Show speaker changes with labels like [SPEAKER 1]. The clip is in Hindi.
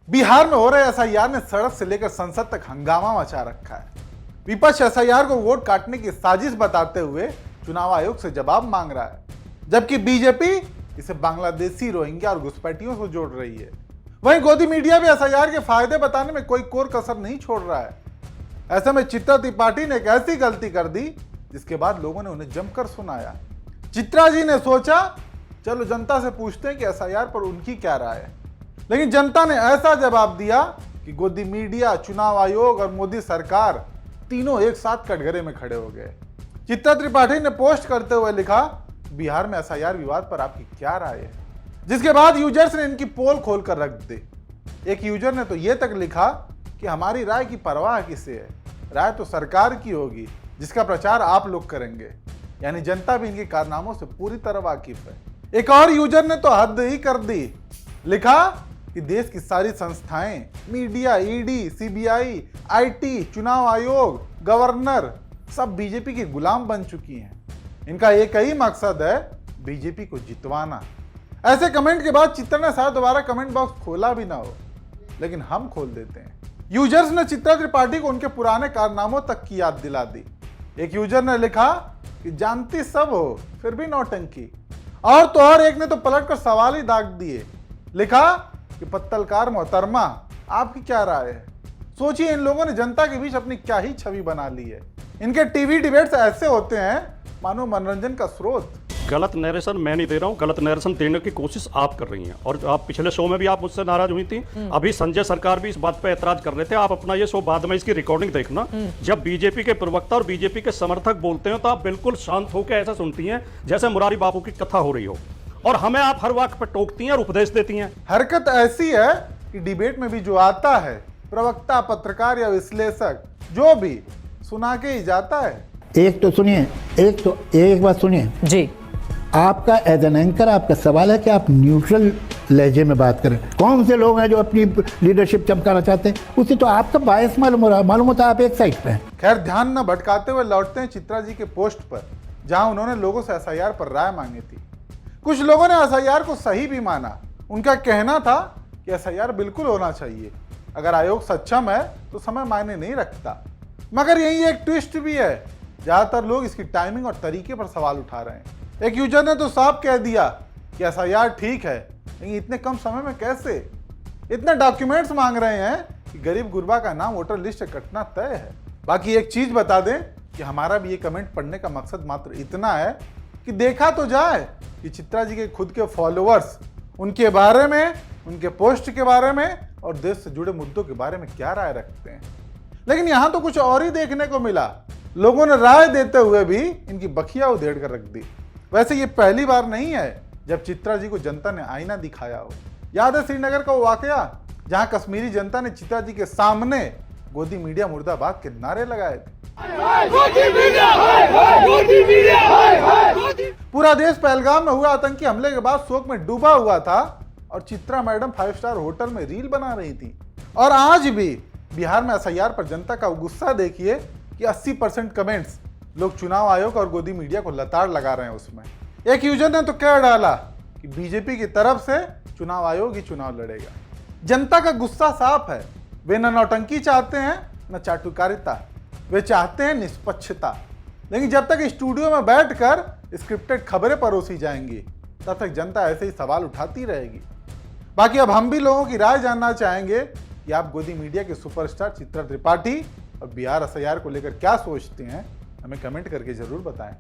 [SPEAKER 1] बिहार में हो रहे एसआईआर ने सड़क से लेकर संसद तक हंगामा मचा रखा है। विपक्ष एसआईआर को वोट काटने की साजिश बताते हुए चुनाव आयोग से जवाब मांग रहा है, जबकि बीजेपी इसे बांग्लादेशी, रोहिंग्या और घुसपैठियों से जोड़ रही है। वहीं गोदी मीडिया भी एसआईआर के फायदे बताने में कोई कोर कसर नहीं छोड़ रहा है। ऐसे में चित्रा त्रिपाठी ने एक ऐसी गलती कर दी जिसके बाद लोगों ने उन्हें जमकर सुनाया। चित्रा जी ने सोचा, चलो जनता से पूछते हैं कि एसआईआर पर उनकी क्या राय है। लेकिन जनता ने ऐसा जवाब दिया कि गोदी मीडिया, चुनाव आयोग और मोदी सरकार तीनों एक साथ कटघरे में खड़े हो गए। चित्रा त्रिपाठी ने पोस्ट करते हुए लिखा, बिहार में एसआईआर विवाद पर आपकी क्या राय है। जिसके बाद यूजर्स ने इनकी पोल खोल कर रख दी। एक यूजर ने तो यह तक लिखा कि हमारी राय की परवाह किसे है, राय तो सरकार की होगी जिसका प्रचार आप लोग करेंगे। यानी जनता भी इनके कारनामों से पूरी तरह वाकिफ है। एक और यूजर ने तो हद ही कर दी, लिखा कि देश की सारी संस्थाएं, मीडिया, ईडी, सीबीआई, आईटी, चुनाव आयोग, गवर्नर सब बीजेपी के गुलाम बन चुकी हैं। इनका एक ही मकसद है, बीजेपी को जितवाना। ऐसे कमेंट के बाद चित्रा ने शायद दोबारा कमेंट बॉक्स खोला भी ना हो, लेकिन हम खोल देते हैं। यूजर्स ने चित्रा त्रिपाठी को उनके पुराने कारनामों तक की याद दिला दी। एक यूजर ने लिखा कि जानती सब हो फिर भी नौटंकी। और तो और एक ने तो पलटकर सवाल ही दाग दिए, लिखा कि पत्तलकार मोहतरमा आपकी क्या राय है। सोचिए, इन लोगों ने जनता के बीच अपनी क्या ही छवि बना ली है। इनके टीवी डिबेट्स ऐसे होते हैं मानो मनोरंजन का स्रोत।
[SPEAKER 2] गलत नरेशन मैं नहीं दे रहा हूँ, गलत नरेशन देने की कोशिश आप कर रही हैं। और आप पिछले शो में भी आप मुझसे नाराज हुई थी, अभी संजय सरकार भी इस बात पे ऐतराज कर रहे थे। आप अपना ये शो बाद में इसकी रिकॉर्डिंग देखना। जब बीजेपी के प्रवक्ता और बीजेपी के समर्थक बोलते हैं तो आप बिल्कुल शांत होकर ऐसा सुनती हैं जैसे मुरारी बापू की कथा हो रही हो, और हमें आप हर वक्त पर टोकती हैं और उपदेश देती हैं।
[SPEAKER 1] हरकत ऐसी है कि डिबेट में भी जो आता है, प्रवक्ता, पत्रकार या विश्लेषक जो भी सुना के ही जाता है।
[SPEAKER 3] एक तो सुनिए, एक बात सुनिए
[SPEAKER 4] जी।
[SPEAKER 3] आपका एज एन एंकर आपका सवाल है कि आप न्यूट्रल लहजे में बात करें। कौन से लोग हैं जो अपनी लीडरशिप चमकाना चाहते हैं, उसे तो आपका बायस मालूम होता है, आप एक साइड पे हैं।
[SPEAKER 1] खैर, ध्यान न भटकाते हुए लौटते हैं चित्रा जी के पोस्ट पर, जहां उन्होंने लोगों से एसआईआर पर राय मांगी थी। कुछ लोगों ने एसआईआर को सही भी माना। उनका कहना था कि एसआईआर बिल्कुल होना चाहिए, अगर आयोग सक्षम है तो समय मायने नहीं रखता। मगर यही एक ट्विस्ट भी है, ज्यादातर लोग इसकी टाइमिंग और तरीके पर सवाल उठा रहे हैं। एक यूजर ने तो साफ कह दिया कि एसआईआर ठीक है, लेकिन इतने कम समय में कैसे। इतने डॉक्यूमेंट्स मांग रहे हैं कि गरीब गुरबा का नाम वोटर लिस्ट से कटना तय है। बाकी एक चीज बता दें कि हमारा भी ये कमेंट पढ़ने का मकसद मात्र इतना है कि देखा तो जाए कि चित्रा जी के खुद के फॉलोअर्स उनके बारे में, उनके पोस्ट के बारे में और देश से जुड़े मुद्दों के बारे में क्या राय रखते हैं। लेकिन यहां तो कुछ और ही देखने को मिला। लोगों ने राय देते हुए भी इनकी बखिया उधेड़ कर रख दी। वैसे ये पहली बार नहीं है जब चित्रा जी को जनता ने आईना दिखाया हो। याद है श्रीनगर का वो वाकया, जहां कश्मीरी जनता ने चित्रा जी के सामने गोदी मीडिया मुर्दाबाद के नारे लगाए थे। पूरा देश पहलगाम में हुआ आतंकी हमले के बाद शोक में डूबा हुआ था और चित्रा मैडम 5 स्टार होटल में रील बना रही थी। और आज भी बिहार में एसआईआर पर जनता का गुस्सा देखिए कि 80% कमेंट्स लोग चुनाव आयोग और गोदी मीडिया को लताड़ लगा रहे हैं उसमें। एक यूजर ने तो कह डाला कि बीजेपी की तरफ से चुनाव आयोग ही चुनाव लड़ेगा। जनता का गुस्सा साफ है। वे न नौटंकी चाहते हैं न चाटुकारिता, वे चाहते हैं निष्पक्षता। लेकिन जब तक स्टूडियो में बैठकर स्क्रिप्टेड खबरें परोसी जाएंगी, तब तक जनता ऐसे ही सवाल उठाती रहेगी। बाकी अब हम भी लोगों की राय जानना चाहेंगे कि आप गोदी मीडिया के सुपरस्टार चित्रा त्रिपाठी और बिहार एसआईआर को लेकर क्या सोचते हैं। हमें कमेंट करके जरूर बताएं।